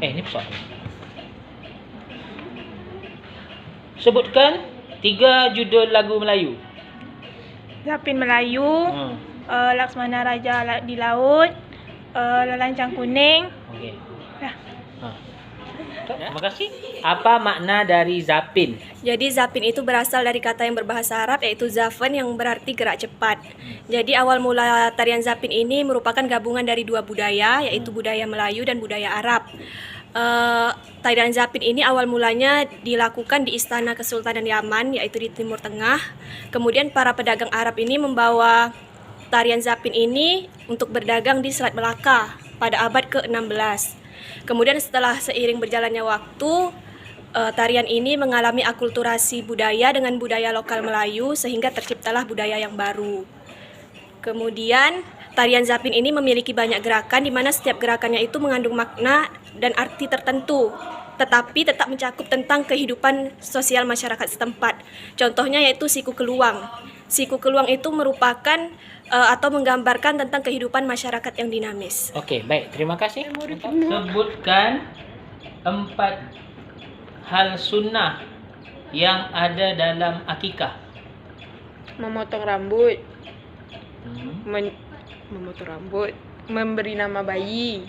Ini soal. Sebutkan 3 judul lagu Melayu. Zapin Melayu, Laksmana Raja di Laut, Lelancang Kuning. Okey. Dah. Terima kasih. Apa makna dari zapin? Jadi zapin itu berasal dari kata yang berbahasa Arab yaitu zafan yang berarti gerak cepat. Jadi awal mula tarian zapin ini merupakan gabungan dari dua budaya yaitu budaya Melayu dan budaya Arab. Tarian zapin ini awal mulanya dilakukan di istana Kesultanan Yaman yaitu di Timur Tengah. Kemudian para pedagang Arab ini membawa tarian zapin ini untuk berdagang di Selat Melaka pada abad ke-16. Kemudian setelah seiring berjalannya waktu, tarian ini mengalami akulturasi budaya dengan budaya lokal Melayu sehingga terciptalah budaya yang baru. Kemudian tarian zapin ini memiliki banyak gerakan di mana setiap gerakannya itu mengandung makna dan arti tertentu, tetapi tetap mencakup tentang kehidupan sosial masyarakat setempat. Contohnya yaitu siku keluang. Siku keluang itu merupakan atau menggambarkan tentang kehidupan masyarakat yang dinamis. Okey, baik. Terima kasih. Sebutkan 4 hal sunnah yang ada dalam akikah. Memotong rambut, memotong rambut, memberi nama bayi.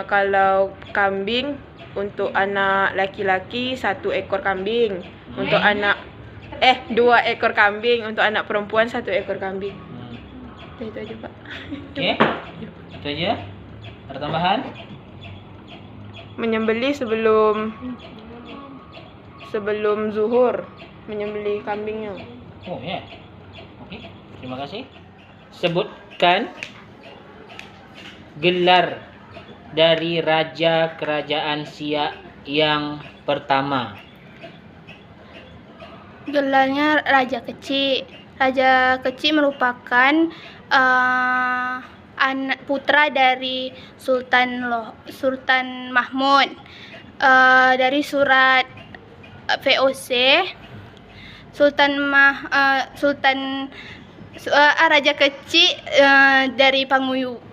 Kalau kambing, untuk anak laki-laki 1 ekor kambing. Untuk anak 2 ekor kambing. Untuk anak perempuan 1 ekor kambing. Itu aja, Pak. Okey. Itu aja. Ada tambahan? Menyembelih sebelum zuhur, menyembelih kambingnya. Oh, ya. Okey. Terima kasih. Sebutkan gelar dari Raja Kerajaan Siak yang pertama. Gelarnya Raja Kecil. Raja Kecil merupakan anak putra dari Sultan Mahmud. Dari surat VOC, Raja Kecil dari Pagaruyung.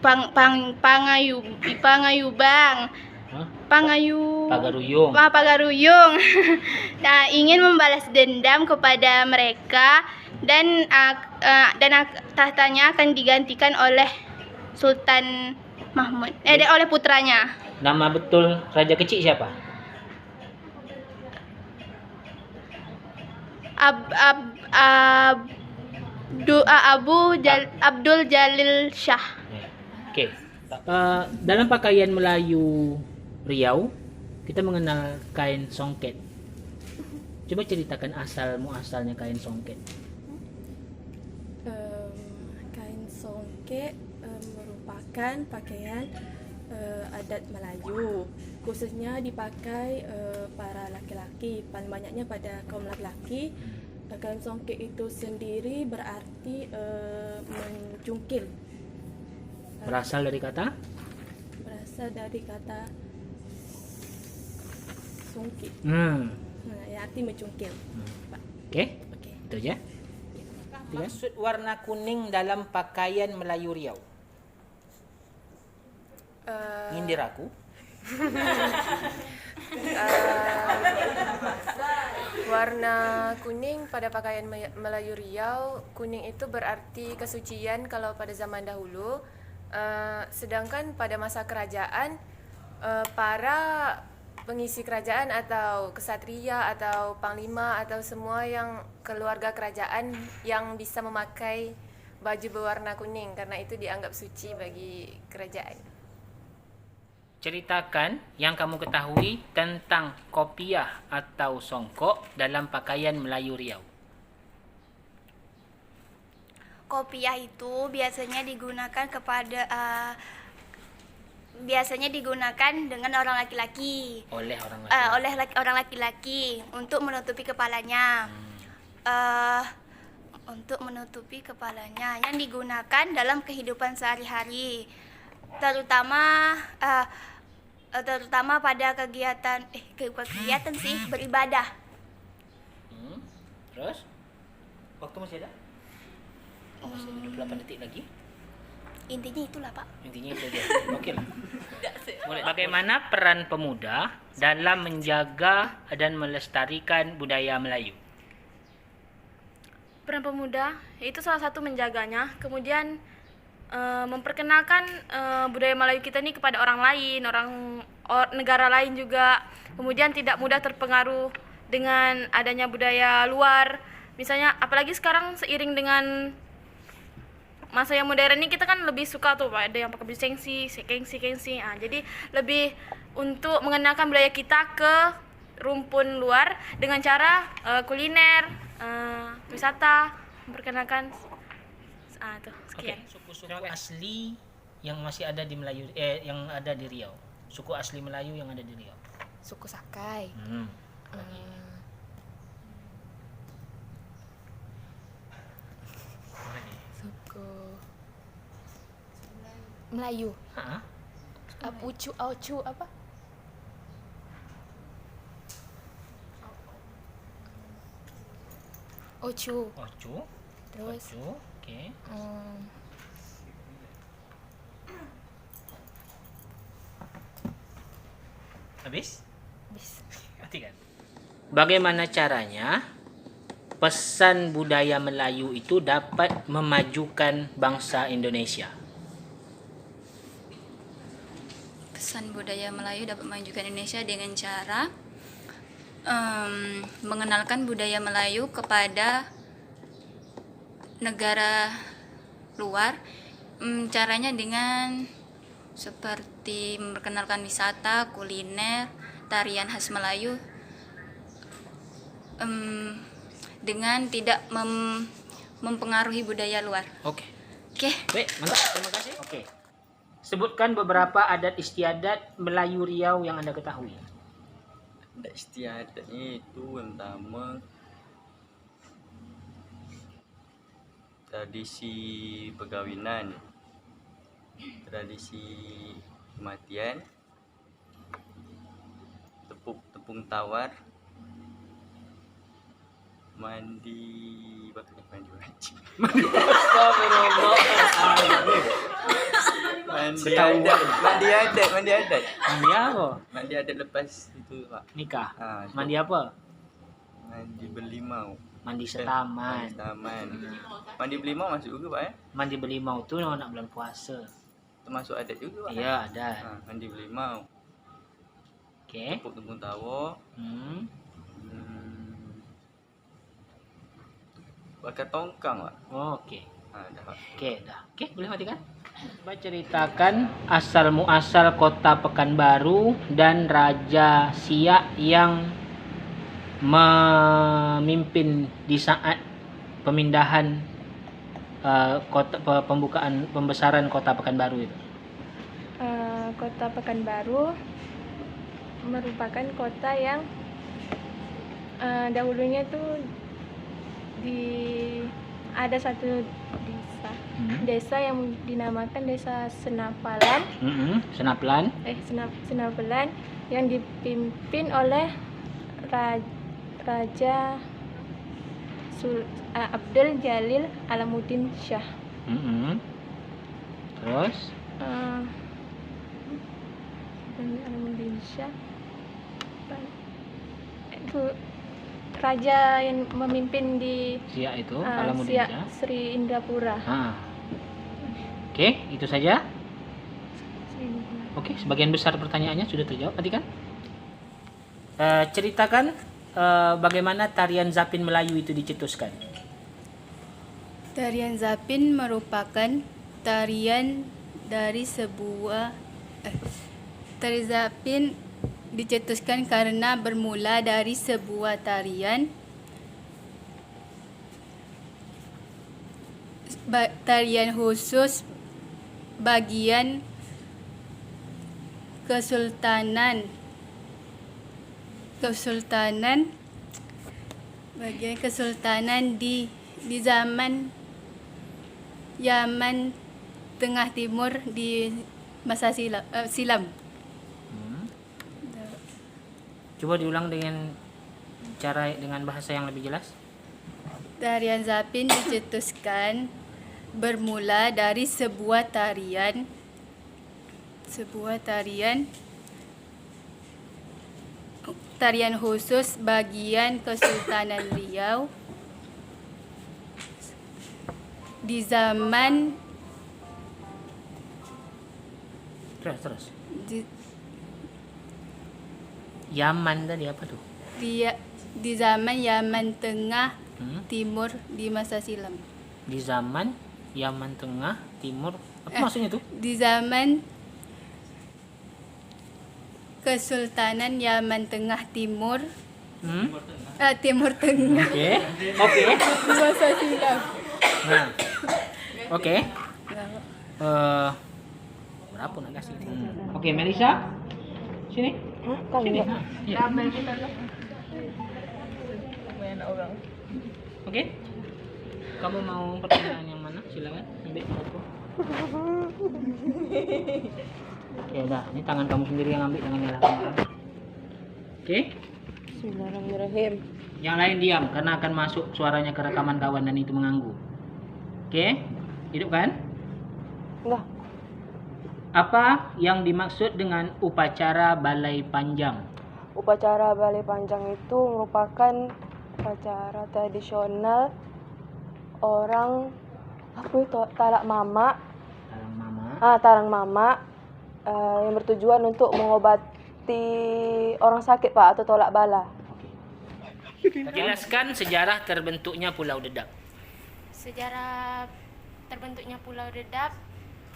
Nah, ingin membalas dendam kepada mereka dan tahtanya akan digantikan oleh Sultan Mahmud, oleh putranya. Nama betul Raja Kecil siapa? Abdul Jalil Shah. Okey. Dalam pakaian Melayu Riau, kita mengenal kain songket. Coba ceritakan asal muasalnya kain songket. Kain songket merupakan pakaian adat Melayu, khususnya dipakai para laki-laki, paling banyaknya pada kaum laki-laki. Kain songket itu sendiri berarti mencungkil. Berasal dari kata sungkit. Yang arti mencungkil. Okey. Itu aja. Maksud warna kuning dalam pakaian Melayu Riau. Nyindir aku. Warna kuning pada pakaian Melayu Riau, kuning itu berarti kesucian kalau pada zaman dahulu. Sedangkan pada masa kerajaan, para pengisi kerajaan atau kesatria atau panglima atau semua yang keluarga kerajaan yang bisa memakai baju berwarna kuning karena itu dianggap suci bagi kerajaan. Ceritakan yang kamu ketahui tentang kopiah atau songkok dalam pakaian Melayu Riau. Kopiah itu biasanya digunakan dengan orang laki-laki. Oleh orang laki-laki. Orang laki-laki untuk menutupi kepalanya. Untuk menutupi kepalanya yang digunakan dalam kehidupan sehari-hari, terutama pada kegiatan beribadah. Terus? Waktu masih ada? Masih 28 detik lagi. Intinya itulah, Pak. Intinya itu aja. Oke lah. Boleh. Bagaimana peran pemuda dalam menjaga dan melestarikan budaya Melayu? Peran pemuda itu salah satu menjaganya, kemudian memperkenalkan budaya Melayu kita ini kepada orang lain, negara lain juga. Kemudian tidak mudah terpengaruh dengan adanya budaya luar. Misalnya apalagi sekarang seiring dengan masa yang modern ini, kita kan lebih suka tuh Pak, ada yang pakai baju gengsi. Jadi lebih untuk mengenalkan budaya kita ke rumpun luar dengan cara kuliner, wisata, memperkenalkan tuh Oke, sekian. suku-suku asli yang masih ada di Melayu, yang ada di Riau. Suku asli Melayu yang ada di Riau. Suku Sakai. Suku Melayu. Hah? Ucu, aucu apa? Ocu. Ocu. Terus Ocu. Oke. Habis? Kan? Bagaimana caranya pesan budaya Melayu itu dapat memajukan bangsa Indonesia? Pesan budaya Melayu dapat memajukan Indonesia dengan cara mengenalkan budaya Melayu kepada negara luar. Caranya dengan seperti memperkenalkan wisata, kuliner, tarian khas Melayu, dengan tidak mempengaruhi budaya luar. Oke. Oke. Baik, mantap. Terima kasih. Oke. Sebutkan beberapa adat istiadat Melayu Riau yang Anda ketahui. Adat istiadatnya itu yang pertama tradisi perkahwinan, tradisi kematian, tepung tawar, mandi wajib. Mandi adat. Mandi apa? Mandi adat lepas itu, Pak. Nikah. Ha, Mandi apa? Mandi berlimau. Mandi setaman. Mandi setaman. Mandi berlimau masuk juga, Pak, ya? Mandi berlimau tu nak bulan puasa. Termasuk adat juga, Pak. Iya, ada. Ha, mandi berlimau. Okey. Tepung tawar. Bakar tongkang, Pak. Oh, okey. Ha, dah, Pak. Okey, dah. Okey, boleh matikan? Coba ceritakan asal muasal kota Pekanbaru dan Raja Siak yang memimpin di saat pemindahan pembesaran kota Pekanbaru itu. Kota Pekanbaru merupakan kota yang dahulunya tuh ada satu desa yang dinamakan Desa Senapalan. Senaplan. Senapalan yang dipimpin oleh Raja Abdul Jalil Alamuddin Shah. Terus Alamuddin Shah itu raja yang memimpin di Siak itu Alamuddin Siak Shah. Sri Indrapura. Okey, itu saja. Sri Indrapura. Okey, sebagian besar pertanyaannya sudah terjawab tadi kan? Ceritakan bagaimana tarian Zapin Melayu itu dicetuskan. Tarian Zapin merupakan tarian dari Tari Zapin dicetuskan karena bermula dari sebuah tarian khusus bagian kesultanan di zaman Yaman Tengah Timur di masa silam. Coba diulang dengan bahasa yang lebih jelas. Tarian Zapin dicetuskan bermula dari sebuah tarian khusus bagian Kesultanan Riau di zaman Terus. di, Yaman tadi apa tuh? di zaman Yaman Tengah Hmm? Timur di masa silam. Di zaman Yaman Tengah Timur. Apa maksudnya tuh? Di zaman Kesultanan Yaman Tengah Timur Hmm? Timur Tengah Oke. di masa silam. Nah. Oke. Berapa nak kasih? Oke, Melisa. Sini. Sini. Ya. Oke. Kamu mau pertanyaan yang mana? Silakan. Ambil satu. Ya udah, ini tangan kamu sendiri yang ambil, jangan nyalakan orang. Oke. Bismillahirrahmanirrahim. Yang lain diam karena akan masuk suaranya ke rekaman kawan dan itu mengganggu. Oke? Hidup kan? Enggak. Apa yang dimaksud dengan upacara balai panjang? Upacara balai panjang itu merupakan upacara tradisional orang apa itu talak mama, Talang mama. tarang mama yang bertujuan untuk mengobati orang sakit Pak atau tolak bala. Jelaskan sejarah terbentuknya Pulau Dedap. Sejarah terbentuknya Pulau Dedap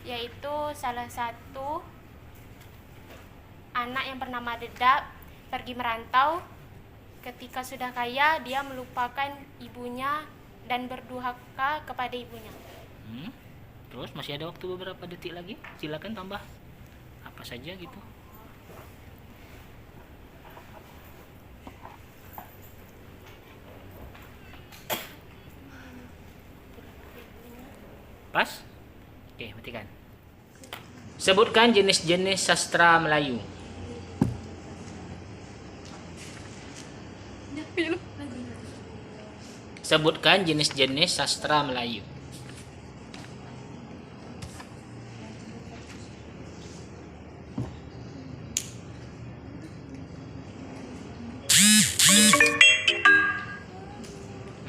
yaitu salah satu anak yang bernama Dedap pergi merantau. Ketika sudah kaya, dia melupakan ibunya dan berdurhaka kepada ibunya. Terus masih ada waktu beberapa detik lagi. Silakan tambah apa saja gitu. Pas? Oke, matikan. Sebutkan jenis-jenis sastra Melayu. Sebutkan jenis-jenis sastra Melayu.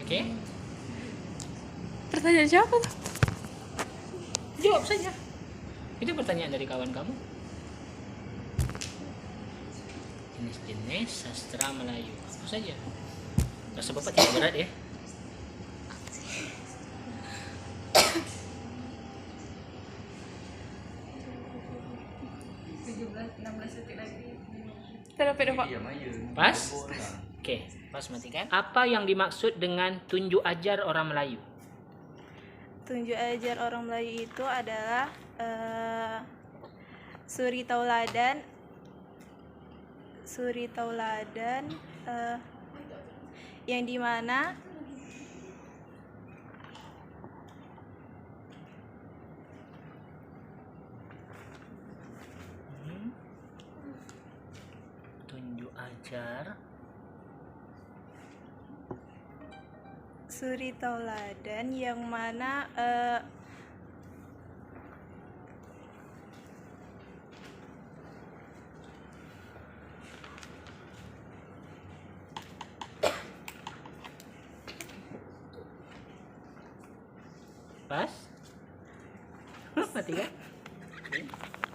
Oke. Pertanyaan siapa? Jawab saja. Itu pertanyaan dari kawan kamu. Jenis-jenis sastra Melayu. Apa saja? Rasa Bapak tidak berat ya? Pas? Oke, pas matikan. Apa yang dimaksud dengan tunjuk ajar orang Melayu? Tunjuk ajar orang Melayu itu adalah suri tauladan yang dimana Tunjuk ajar suri tauladan yang mana pas? Mati kan?